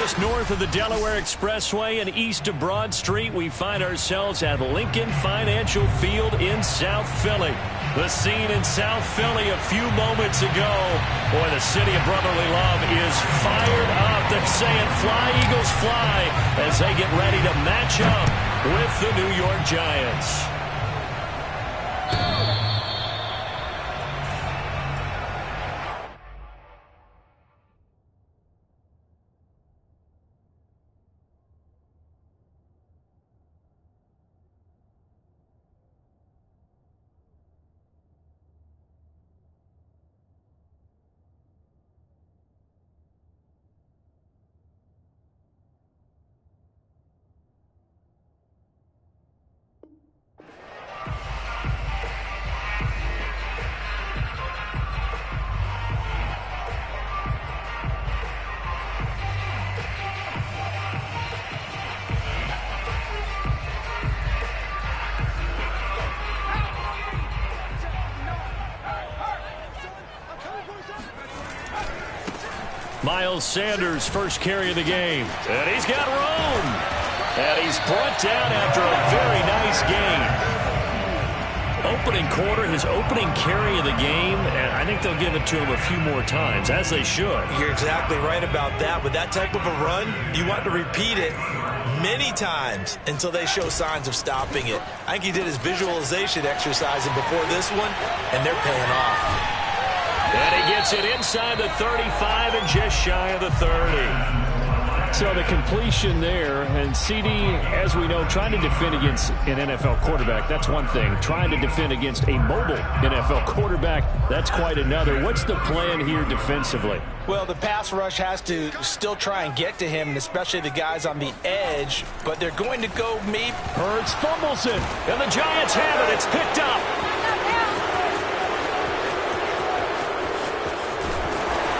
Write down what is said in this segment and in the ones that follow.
Just north of the Delaware Expressway and east of Broad Street, we find ourselves at Lincoln Financial Field in South Philly. The scene in South Philly a few moments ago. Boy, the city of brotherly love is fired up. They're saying fly, Eagles, fly, as they get ready to match up with the New York Giants. Miles Sanders, first carry of the game. And he's got room. And he's brought down after a very nice game. Opening quarter, his opening carry of the game, and I think they'll give it to him a few more times, as they should. You're exactly right about that. With that type of a run, you want to repeat it many times until they show signs of stopping it. I think he did his visualization exercising before this one, and they're paying off. And he gets it inside the 35 and just shy of the 30. So the completion there, and CD, as we know, trying to defend against an NFL quarterback, that's one thing. Trying to defend against a mobile NFL quarterback, that's quite another. What's the plan here defensively? Well, the pass rush has to still try and get to him, and especially the guys on the edge, but they're going to go maybe. Hurts fumbles it, and the Giants have it. It's picked up.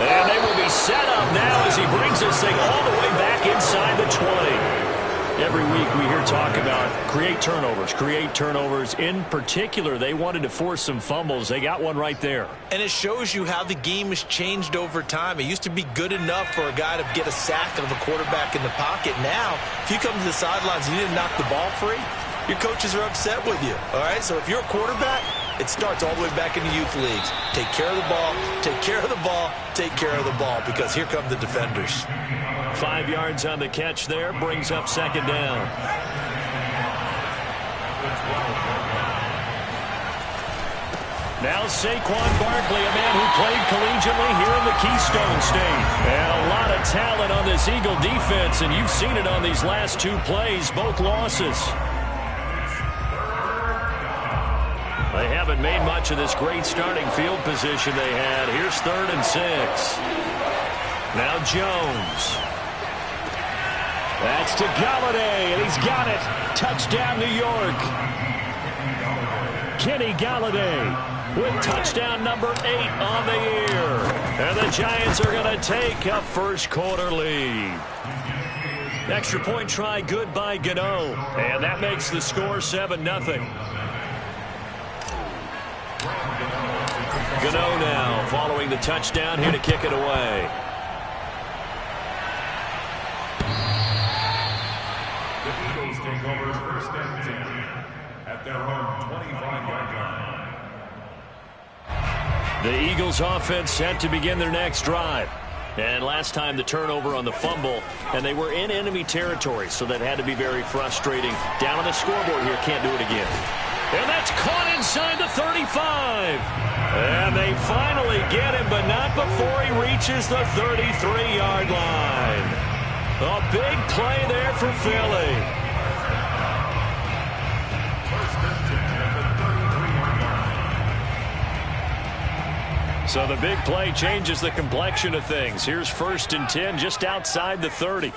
And they will be set up now as he brings this thing all the way back inside the 20. Every week we hear talk about create turnovers. In particular, they wanted to force some fumbles. They got one right there. And it shows you how the game has changed over time. It used to be good enough for a guy to get a sack of a quarterback in the pocket. Now, if you come to the sidelines and you didn't knock the ball free, your coaches are upset with you. All right, so if you're a quarterback, it starts all the way back in the youth leagues. Take care of the ball, take care of the ball, take care of the ball, because here come the defenders. 5 yards on the catch there, brings up second down. Now Saquon Barkley, a man who played collegiately here in the Keystone State. And a lot of talent on this Eagle defense, and you've seen it on these last two plays, both losses. They haven't made much of this great starting field position they had. Here's 3rd and 6. Now Jones. That's to Galladay, and he's got it. Touchdown, New York. Kenny Galladay with touchdown number 8 on the year. And the Giants are going to take a first quarter lead. Extra point try good by Gano. And that makes the score 7-0. Gano now following the touchdown here to kick it away. The Eagles take over 1st and 10 at their own 25-yard line. The Eagles offense set to begin their next drive. And last time the turnover on the fumble, and they were in enemy territory, so that had to be very frustrating. Down on the scoreboard here, can't do it again. And that's caught inside the 35. And they finally get him, but not before he reaches the 33-yard line. A big play there for Philly. So the big play changes the complexion of things. Here's 1st and 10 just outside the 30.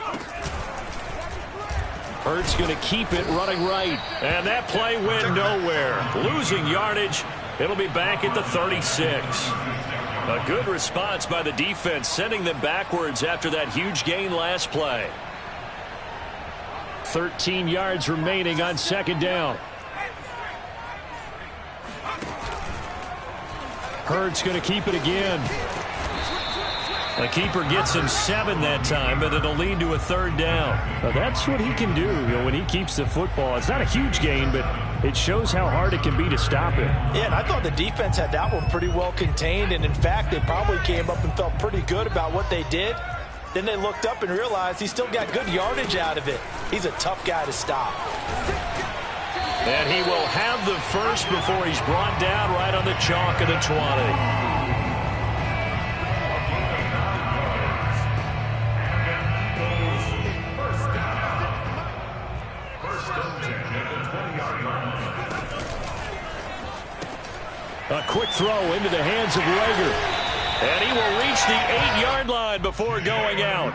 Hurts going to keep it running right. And that play went nowhere. Losing yardage. It'll be back at the 36. A good response by the defense, sending them backwards after that huge gain last play. 13 yards remaining on 2nd down. Hurts going to keep it again. The keeper gets him 7 that time, but it'll lead to a 3rd down. Well, that's what he can do, when he keeps the football. It's not a huge gain, but it shows how hard it can be to stop him. Yeah, and I thought the defense had that one pretty well contained, and in fact, they probably came up and felt pretty good about what they did. Then they looked up and realized he still got good yardage out of it. He's a tough guy to stop. And he will have the first before he's brought down right on the chalk of the 20. A quick throw into the hands of Rager. And he will reach the 8-yard line before going out.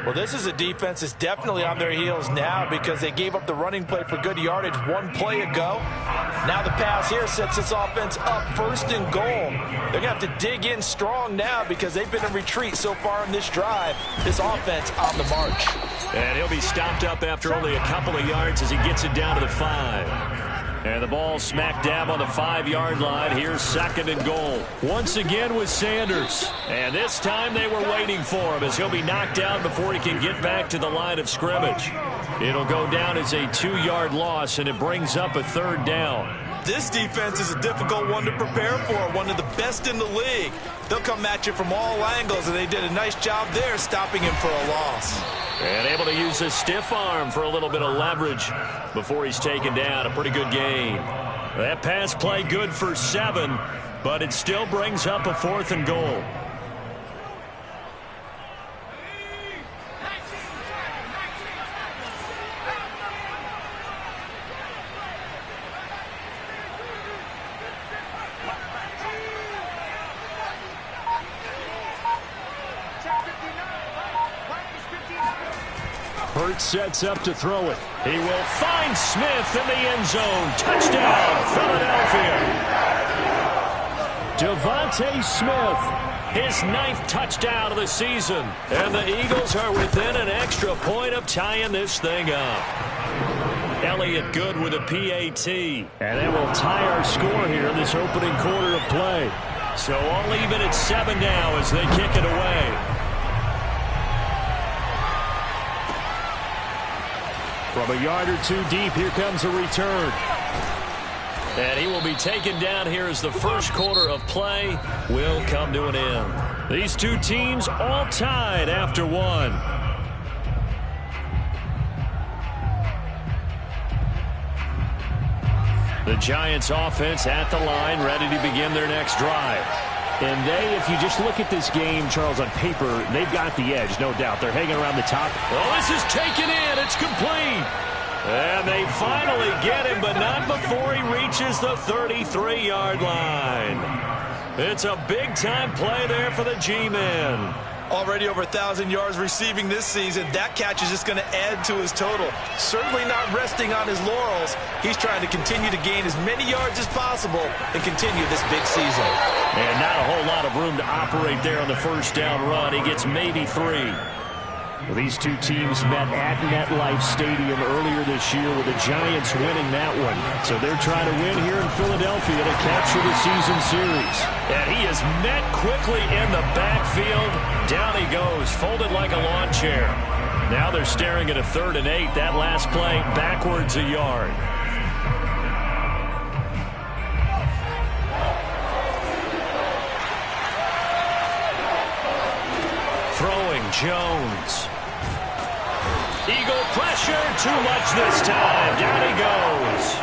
Well, this is a defense that's definitely on their heels now because they gave up the running play for good yardage 1 play ago. Now the pass here sets this offense up 1st and goal. They're going to have to dig in strong now because they've been in retreat so far in this drive. This offense on the march. And he'll be stopped up after only a couple of yards as he gets it down to the 5. And the ball smack dab on the 5-yard line. Here's 2nd and goal. Once again with Sanders. And this time they were waiting for him as he'll be knocked down before he can get back to the line of scrimmage. It'll go down as a 2-yard loss, and it brings up a 3rd down. This defense is a difficult one to prepare for, one of the best in the league. They'll come at you from all angles, and they did a nice job there stopping him for a loss. And able to use his stiff arm for a little bit of leverage before he's taken down. A pretty good gain. That pass play good for 7, but it still brings up a 4th and goal. Hurts sets up to throw it. He will find Smith in the end zone. Touchdown, Philadelphia. Devontae Smith, his 9th touchdown of the season. And the Eagles are within an extra point of tying this thing up. Elliott good with a PAT. And that will tie our score here in this opening quarter of play. So all even at 7 now as they kick it away. From a yard or 2 deep, here comes a return. And he will be taken down here as the first quarter of play will come to an end. These two teams all tied after 1. The Giants offense at the line, ready to begin their next drive. And if you just look at this game, Charles, on paper, they've got the edge, no doubt. They're hanging around the top. Oh, this is taken in. It's complete. And they finally get him, but not before he reaches the 33-yard line. It's a big-time play there for the G-men. Already over 1,000 yards receiving this season. That catch is just going to add to his total. Certainly not resting on his laurels. He's trying to continue to gain as many yards as possible and continue this big season. And not a whole lot of room to operate there on the first down run. He gets maybe 3. Well, these two teams met at MetLife Stadium earlier this year with the Giants winning that one. So they're trying to win here in Philadelphia to capture the season series. And he is met quickly in the backfield. Down he goes, folded like a lawn chair. Now they're staring at a 3rd and 8. That last play backwards a yard. Throwing Jones. Eagle pressure, too much this time. Down he goes.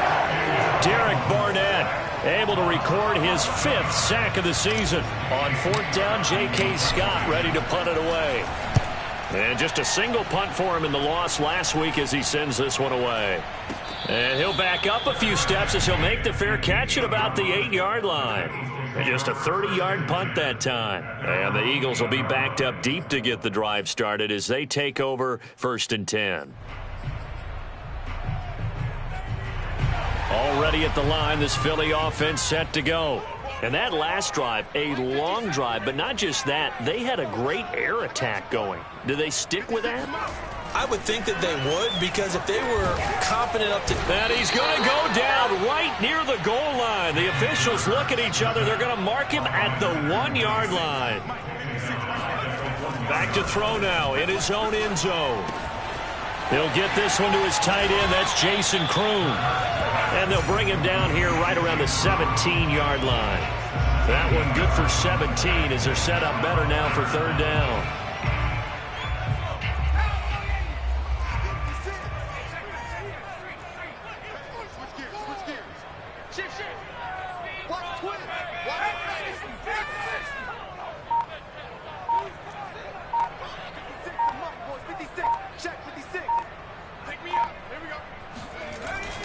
Derek Barnett able to record his 5th sack of the season. On 4th down, J.K. Scott ready to punt it away. And just a single punt for him in the loss last week as he sends this one away. And he'll back up a few steps as he'll make the fair catch at about the 8-yard line. And just a 30-yard punt that time. And the Eagles will be backed up deep to get the drive started as they take over 1st and 10. Already at the line, this Philly offense set to go. And that last drive, a long drive, but not just that, they had a great air attack going. Do they stick with that? I would think that they would, because if they were confident up to... And he's going to go down right near the goal line. The officials look at each other. They're going to mark him at the 1-yard line. Back to throw now in his own end zone. He'll get this one to his tight end. That's Jason Kroon. And they'll bring him down here right around the 17-yard line. That one good for 17 as they're set up better now for third down.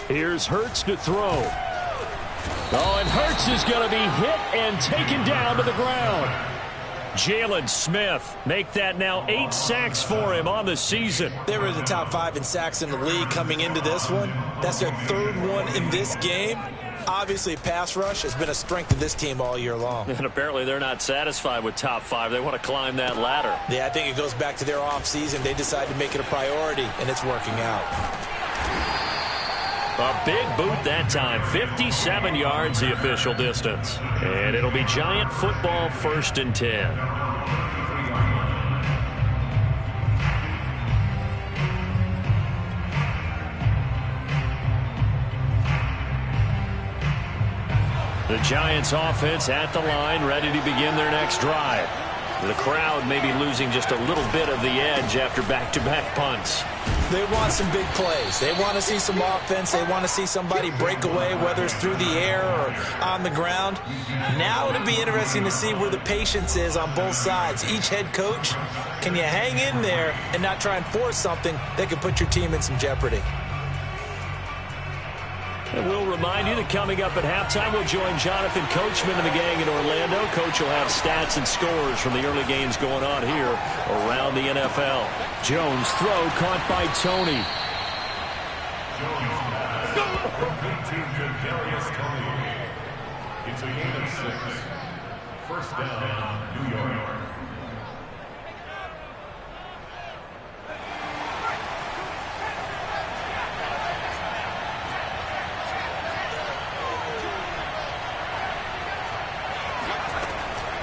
Here's Hurts to throw. Oh, and Hurts is going to be hit and taken down to the ground. Jalen Smith, make that now 8 sacks for him on the season. They were the top 5 in sacks in the league coming into this one. That's their 3rd one in this game. Obviously, pass rush has been a strength of this team all year long. And apparently they're not satisfied with top 5. They want to climb that ladder. Yeah, I think it goes back to their offseason. They decided to make it a priority, and it's working out. A big boot that time. 57 yards the official distance. And it'll be Giant football 1st and 10. The Giants offense at the line, ready to begin their next drive. The crowd may be losing just a little bit of the edge after back-to-back punts. They want some big plays. They want to see some offense. They want to see somebody break away, whether it's through the air or on the ground. Now it'll be interesting to see where the patience is on both sides. Each head coach, can you hang in there and not try and force something that could put your team in some jeopardy? And we'll remind you that coming up at halftime, we'll join Jonathan Coachman and the gang in Orlando. Coach will have stats and scores from the early games going on here around the NFL. Jones throw caught by Tony. It's a gain of 6. First down, New York.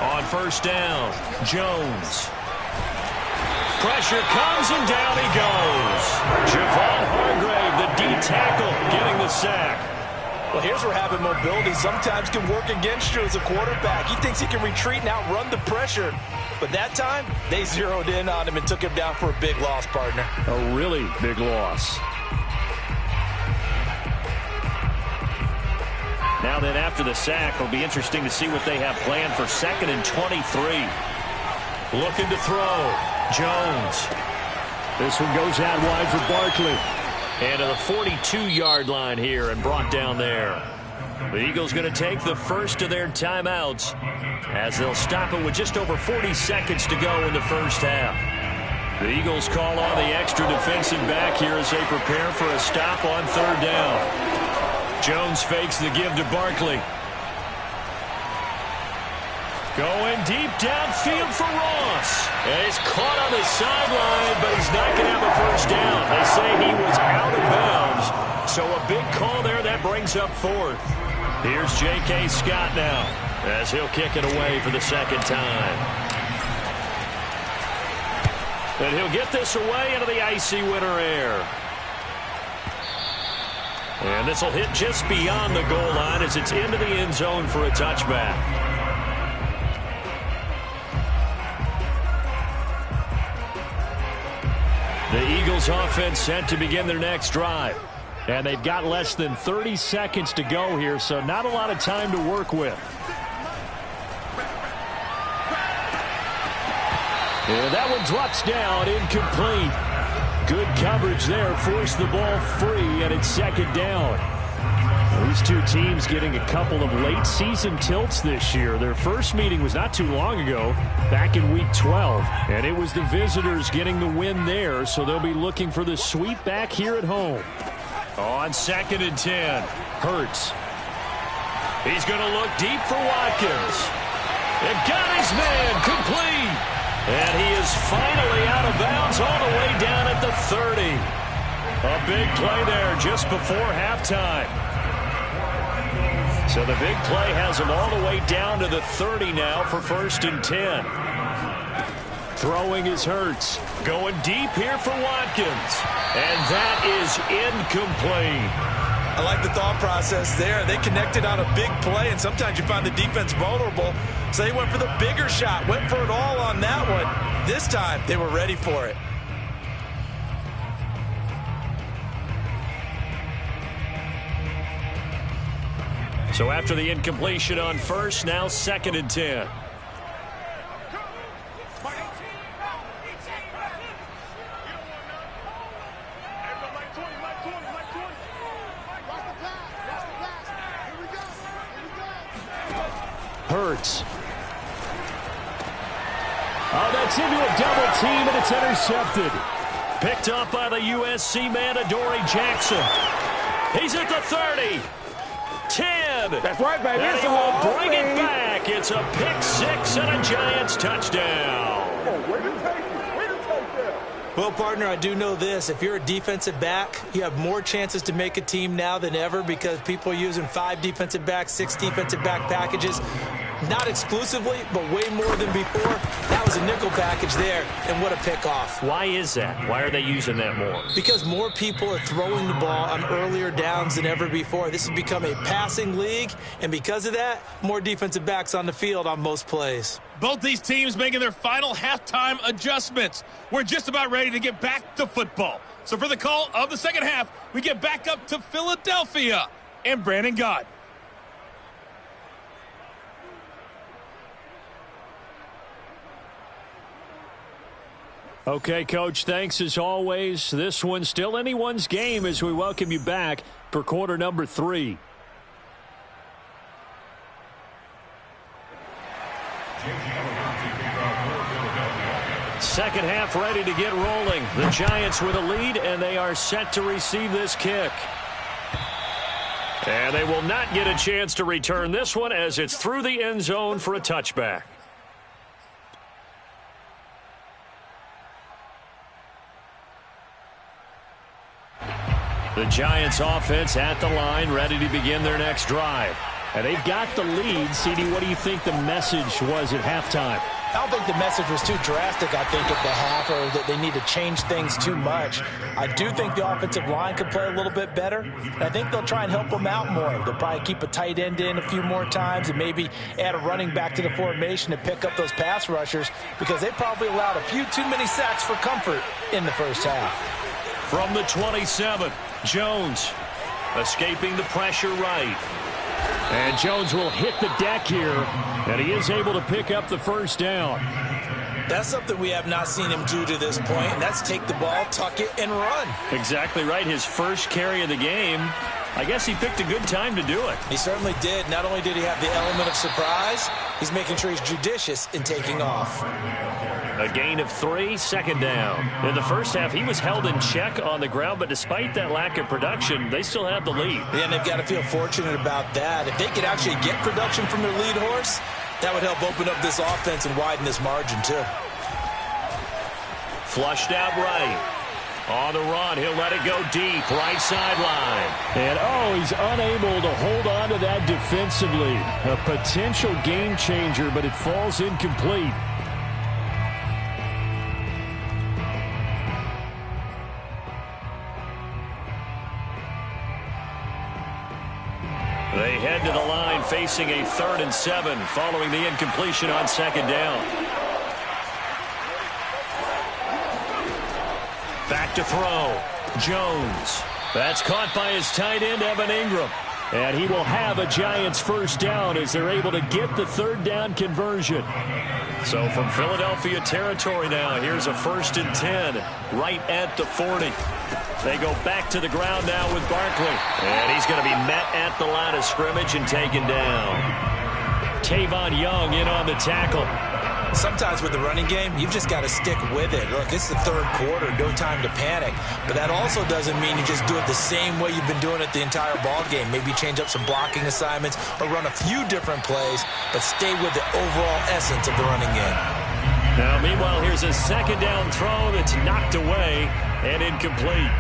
On first down, Jones. Pressure comes and down he goes. Javon Hargrave, the D tackle, getting the sack. Well, here's where having mobility sometimes can work against you as a quarterback. He thinks he can retreat and outrun the pressure. But that time, they zeroed in on him and took him down for a big loss, partner. A really big loss. Now then, after the sack, it'll be interesting to see what they have planned for 2nd and 23. Looking to throw. Jones. This one goes out wide for Barkley. And to the 42-yard line here and brought down there. The Eagles going to take the first of their timeouts as they'll stop it with just over 40 seconds to go in the first half. The Eagles call on the extra defensive back here as they prepare for a stop on 3rd down. Jones fakes the give to Barkley. Going deep downfield for Ross. And he's caught on the sideline, but he's not going to have a first down. They say he was out of bounds. So a big call there that brings up 4th. Here's J.K. Scott now as he'll kick it away for the 2nd time. And he'll get this away into the icy winter air. And this will hit just beyond the goal line as it's into the end zone for a touchback. The Eagles offense set to begin their next drive. And they've got less than 30 seconds to go here, so not a lot of time to work with. And that one drops down, incomplete. Good coverage there, forced the ball free, and it's 2nd down. These two teams getting a couple of late season tilts this year. Their first meeting was not too long ago, back in week 12. And it was the visitors getting the win there, so they'll be looking for the sweep back here at home. On 2nd and 10, Hurts. He's going to look deep for Watkins. And got his man, complete. And he is finally out of bounds all the way down at the 30. A big play there just before halftime. So the big play has him all the way down to the 30 now for 1st and 10. Throwing is Hurts. Going deep here for Watkins. And that is incomplete. I like the thought process there. They connected on a big play, and sometimes you find the defense vulnerable. So they went for the bigger shot, went for it all on that one. This time, they were ready for it. So after the incompletion on first, now 2nd and 10. Hurts. Oh, that's into a double team, and it's intercepted. Picked up by the USC man, Adoree Jackson. He's at the 30. 10. That's right, baby. And he will bring it back. It's a pick six and a Giants touchdown. Well, partner, I do know this. If you're a defensive back, you have more chances to make a team now than ever because people are using 5 defensive backs, 6 defensive back packages. Not exclusively, but way more than before. That was a nickel package there, and what a pickoff. Why is that? Why are they using that more? Because more people are throwing the ball on earlier downs than ever before. This has become a passing league, and because of that, more defensive backs on the field on most plays. Both these teams making their final halftime adjustments. We're just about ready to get back to football. So for the call of the second half, we get back up to Philadelphia and Brandon Gaudin. Okay, Coach, thanks as always. This one's still anyone's game as we welcome you back for quarter number 3. Second half ready to get rolling. The Giants with a lead, and they are set to receive this kick. And they will not get a chance to return this one as it's through the end zone for a touchback. The Giants offense at the line, ready to begin their next drive. And they've got the lead. CD, what do you think the message was at halftime? I don't think the message was too drastic, I think, at the half, or that they need to change things too much. I do think the offensive line could play a little bit better, and I think they'll try and help them out more. They'll probably keep a tight end in a few more times and maybe add a running back to the formation to pick up those pass rushers because they probably allowed a few too many sacks for comfort in the first half. From the 27, Jones escaping the pressure right. And Jones will hit the deck here, and he is able to pick up the first down. That's something we have not seen him do to this point, and that's take the ball, tuck it, and run. Exactly right. His first carry of the game. I guess he picked a good time to do it. He certainly did. Not only did he have the element of surprise, he's making sure he's judicious in taking off. A gain of 3, second down. In the first half, he was held in check on the ground, but despite that lack of production, they still have the lead. Yeah, and they've got to feel fortunate about that. If they could actually get production from their lead horse, that would help open up this offense and widen this margin, too. Flushed out right. On the run, he'll let it go deep, right sideline. And, he's unable to hold on to that defensively. A potential game changer, but it falls incomplete. They head to the line facing a 3rd and 7 following the incompletion on second down. Back to throw. Jones. That's caught by his tight end, Evan Ingram. And he will have a Giants first down as they're able to get the 3rd down conversion. So from Philadelphia territory now, here's a 1st and 10 right at the 40. They go back to the ground now with Barkley. And he's going to be met at the line of scrimmage and taken down. Tavon Young in on the tackle. Sometimes with the running game, you've just got to stick with it. Look, it's the 3rd quarter, no time to panic. But that also doesn't mean you just do it the same way you've been doing it the entire ball game. Maybe change up some blocking assignments or run a few different plays, but stay with the overall essence of the running game. Now, meanwhile, here's a 2nd down throw that's knocked away and incomplete.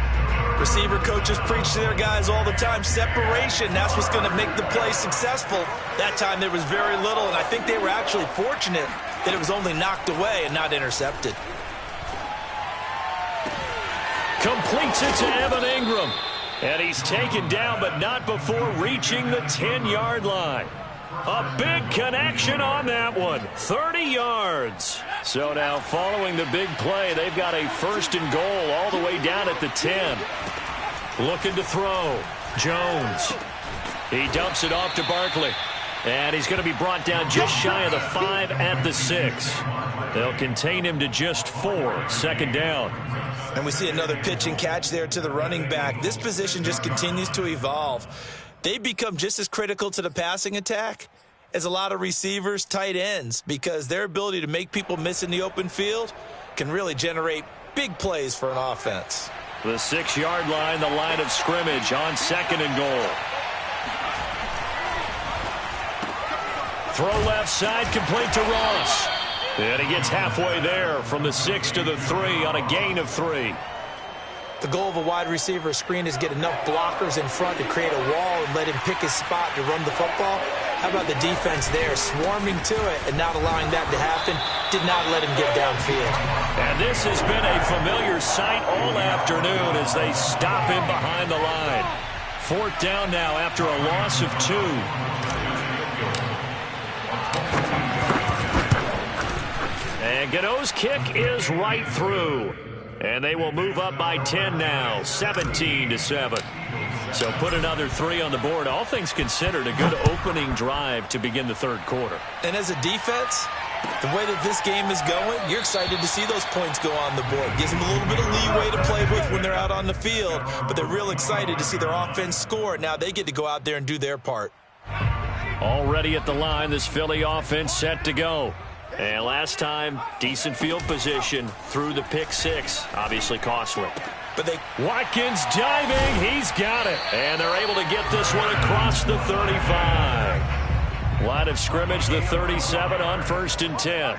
Receiver coaches preach to their guys all the time. Separation, that's what's going to make the play successful. That time there was very little, and I think they were actually fortunate that it was only knocked away and not intercepted. Completes it to Evan Ingram. And he's taken down, but not before reaching the 10-yard line. A big connection on that one. 30 yards. So now following the big play, they've got a first and goal all the way down at the 10. Looking to throw. Jones. He dumps it off to Barkley. And he's going to be brought down just shy of the 5 at the 6. They'll contain him to just 4. Second down. And we see another pitch and catch there to the running back. This position just continues to evolve. They become just as critical to the passing attack as a lot of receivers, tight ends, because their ability to make people miss in the open field can really generate big plays for an offense. The 6-yard line, the line of scrimmage on second and goal. Throw left side, complete to Ross. And he gets halfway there from the 6 to the 3 on a gain of 3. The goal of a wide receiver screen is get enough blockers in front to create a wall and let him pick his spot to run the football. How about the defense there, swarming to it and not allowing that to happen? Did not let him get downfield. And this has been a familiar sight all afternoon as they stop him behind the line. Fourth down now after a loss of 2. And Gano's kick is right through. And they will move up by 10 now, 17-7. So put another 3 on the board. All things considered, a good opening drive to begin the third quarter. And as a defense, the way that this game is going, you're excited to see those points go on the board. Gives them a little bit of leeway to play with when they're out on the field, but they're real excited to see their offense score. Now they get to go out there and do their part. Already at the line, this Philly offense set to go. And last time, decent field position through the pick 6. Obviously costly. But Watkins diving. He's got it. And they're able to get this one across the 35. Line of scrimmage, the 37 on 1st and 10.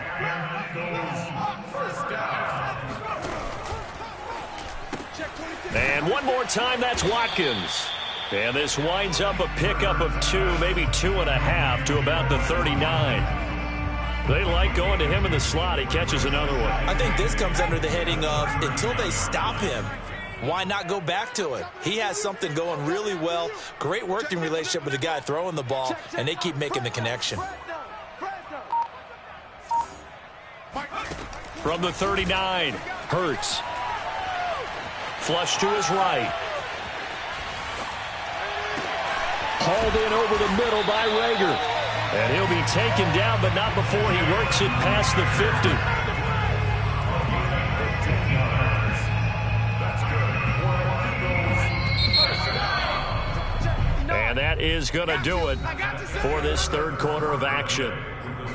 And one more time, that's Watkins. And this winds up a pickup of 2, maybe 2.5 to about the 39. They like going to him in the slot. He catches another one. I think this comes under the heading of until they stop him, why not go back to it? He has something going really well. Great working relationship with the guy throwing the ball, and they keep making the connection. From the 39, Hurts. Flush to his right. Hauled in over the middle by Rager. And he'll be taken down, but not before he works it past the 50. And that is going to do it for this third quarter of action.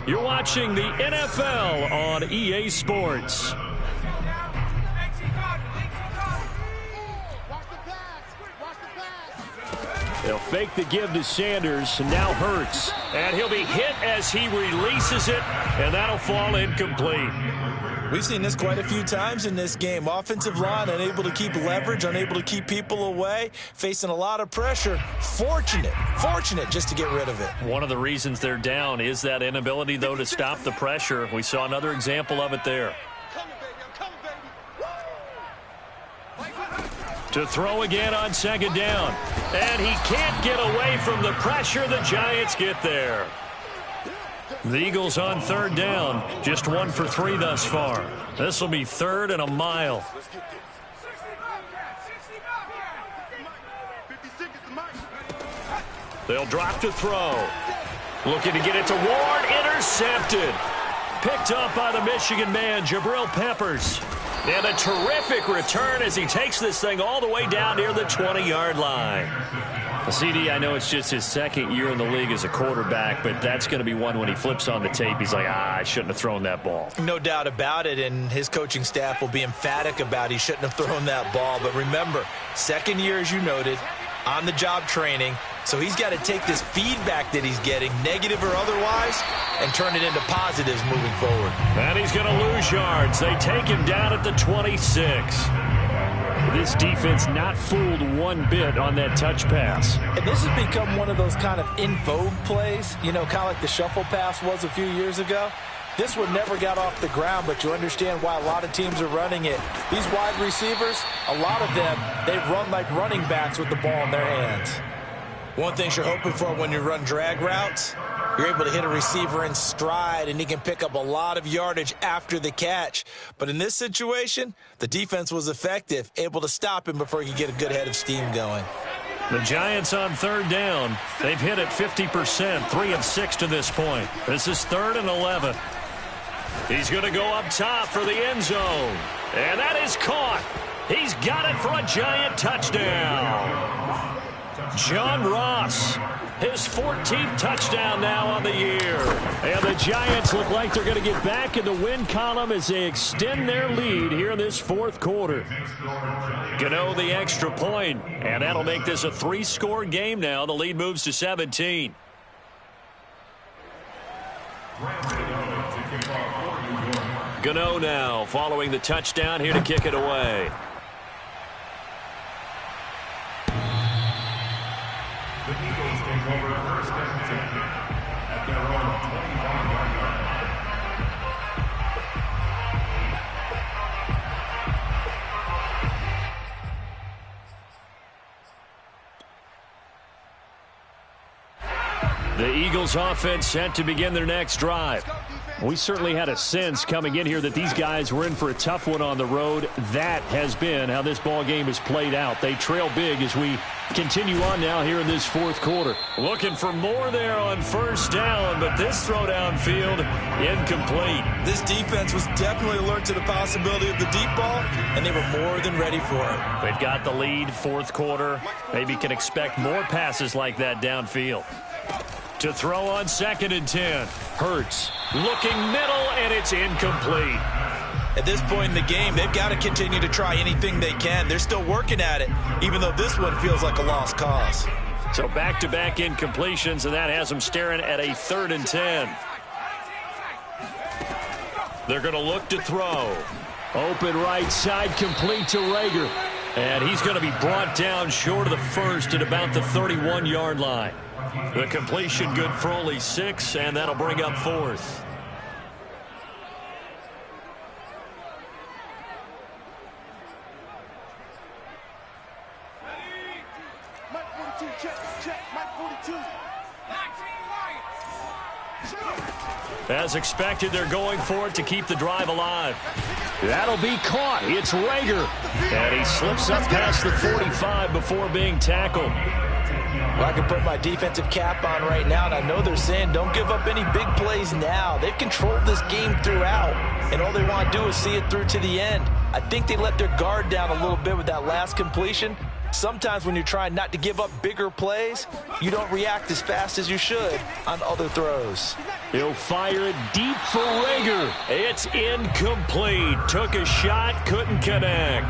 You're watching the NFL on EA Sports. They'll fake the give to Sanders, and now Hurts. And he'll be hit as he releases it, and that'll fall incomplete. We've seen this quite a few times in this game. Offensive line unable to keep leverage, unable to keep people away, facing a lot of pressure. Fortunate just to get rid of it. One of the reasons they're down is that inability, though, to stop the pressure. We saw another example of it there. To throw again on second down. And he can't get away from the pressure. The Giants get there. The Eagles on third down. Just 1 for 3 thus far. This will be 3rd and a mile. They'll drop to throw. Looking to get it to Ward. Intercepted. Picked up by the Michigan man, Jabril Peppers. And a terrific return as he takes this thing all the way down near the 20-yard line. CD, I know it's just his second year in the league as a quarterback, but that's going to be one when he flips on the tape. He's like, I shouldn't have thrown that ball. No doubt about it, and his coaching staff will be emphatic about he shouldn't have thrown that ball. But remember, second year, as you noted, on-the-job training. So he's got to take this feedback that he's getting, negative or otherwise, and turn it into positives moving forward. And he's going to lose yards. They take him down at the 26. This defense not fooled one bit on that touch pass. And this has become one of those kind of in vogue plays, you know, kind of like the shuffle pass was a few years ago. This one never got off the ground, but you understand why a lot of teams are running it. These wide receivers, a lot of them, they run like running backs with the ball in their hands. One thing you're hoping for when you run drag routes, you're able to hit a receiver in stride, and he can pick up a lot of yardage after the catch. But in this situation, the defense was effective, able to stop him before he could get a good head of steam going. The Giants on third down. They've hit it 50%, 3 of 6 to this point. This is 3rd and 11. He's going to go up top for the end zone. And that is caught. He's got it for a Giant touchdown. John Ross, his 14th touchdown now on the year. And the Giants look like they're going to get back in the win column as they extend their lead here in this fourth quarter. Gano the extra point, and that'll make this a 3-score game now. The lead moves to 17. Gano now following the touchdown here to kick it away. The Eagles take over 1st and 10 at their own 25-yard line. The Eagles offense set to begin their next drive. We certainly had a sense coming in here that these guys were in for a tough one on the road. That has been how this ball game has played out. They trail big as we continue on now here in this fourth quarter. Looking for more there on first down, but this throw downfield incomplete. This defense was definitely alert to the possibility of the deep ball, and they were more than ready for it. They've got the lead, fourth quarter. Maybe can expect more passes like that downfield. To throw on 2nd and 10. Hurts looking middle, and it's incomplete. At this point in the game, they've got to continue to try anything they can. They're still working at it, even though this one feels like a lost cause. So back-to-back incompletions, and that has them staring at a 3rd and 10. They're going to look to throw. Open right side, complete to Rager. And he's going to be brought down short of the first at about the 31-yard line. The completion good for only 6, and that'll bring up 4th. As expected, they're going for it to keep the drive alive. That'll be caught. It's Rager. And he slips up past the 45 before being tackled. Well, I can put my defensive cap on right now, and I know they're saying don't give up any big plays now. They've controlled this game throughout, and all they want to do is see it through to the end. I think they let their guard down a little bit with that last completion. Sometimes when you're trying not to give up bigger plays, you don't react as fast as you should on other throws. He'll fire it deep for Rager. It's incomplete. Took a shot, couldn't connect.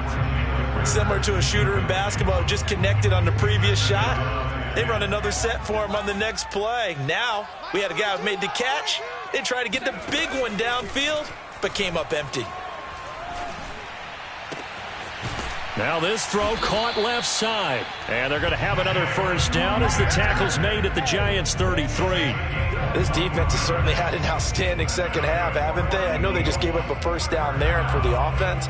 Similar to a shooter in basketball who just connected on the previous shot. They run another set for him on the next play. Now, we had a guy who made the catch. They tried to get the big one downfield, but came up empty. Now this throw caught left side. And they're going to have another first down as the tackle's made at the Giants' 33. This defense has certainly had an outstanding second half, haven't they? I know they just gave up a first down there, and for the offense,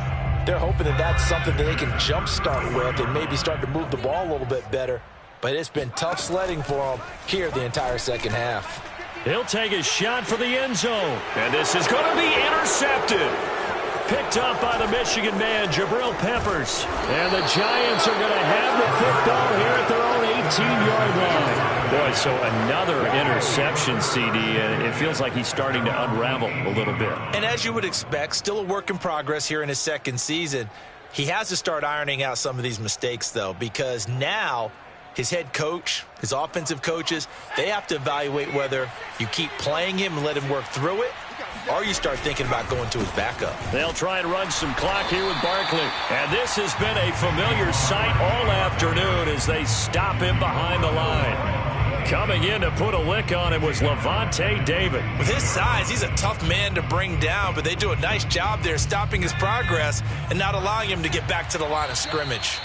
they're hoping that that's something that they can jumpstart with and maybe start to move the ball a little bit better. But it's been tough sledding for them here the entire second half. He'll take a shot for the end zone. And this is going to be intercepted. Picked up by the Michigan man, Jabril Peppers. And the Giants are going to have the football here at their own 18-yard line. Boy, so another interception, CD, and it feels like he's starting to unravel a little bit. And as you would expect, still a work in progress here in his second season. He has to start ironing out some of these mistakes, though, because now his head coach, his offensive coaches, they have to evaluate whether you keep playing him and let him work through it, or you start thinking about going to his backup. They'll try and run some clock here with Barkley. And this has been a familiar sight all afternoon as they stop him behind the line. Coming in to put a lick on him was Lavonte David. With his size, he's a tough man to bring down, but they do a nice job there stopping his progress and not allowing him to get back to the line of scrimmage.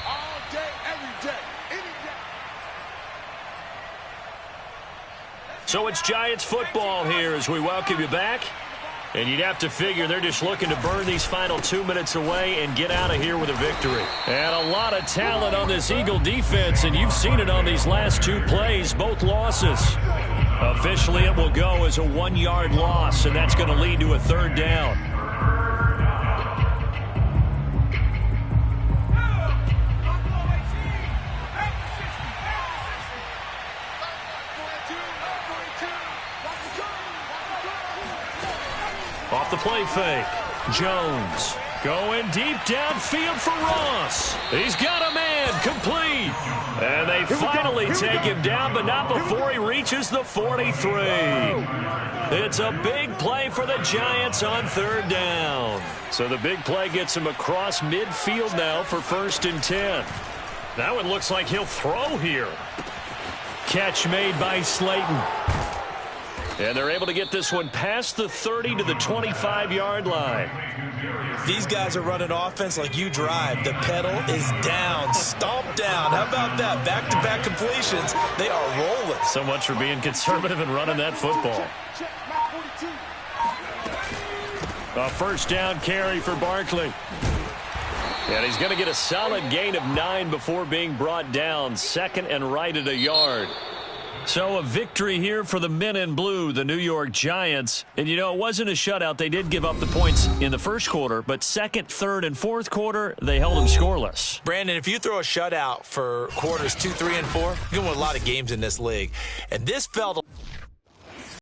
So it's Giants football here as we welcome you back. And you'd have to figure they're just looking to burn these final 2 minutes away and get out of here with a victory. And a lot of talent on this Eagle defense, and you've seen it on these last 2 plays, both losses. Officially, it will go as a 1-yard loss, and that's going to lead to a 3rd down. Off the play fake. Jones going deep downfield for Ross. He's got a man complete. And they finally take him down, but not before he reaches the 43. It's a big play for the Giants on 3rd down. So the big play gets him across midfield now for 1st and 10. That one looks like he'll throw here. Catch made by Slayton. And they're able to get this one past the 30 to the 25-yard line. These guys are running offense like you drive. The pedal is down, stomped down. How about that? Back-to-back completions. They are rolling. So much for being conservative and running that football. A 1st down carry for Barkley. And he's going to get a solid gain of 9 before being brought down. 2nd and right at a yard. So a victory here for the men in blue, the New York Giants. And, you know, it wasn't a shutout. They did give up the points in the 1st quarter, but 2nd, 3rd, and 4th quarter, they held them scoreless. Brandon, if you throw a shutout for quarters 2, 3, and 4, you're going to win a lot of games in this league. And this felt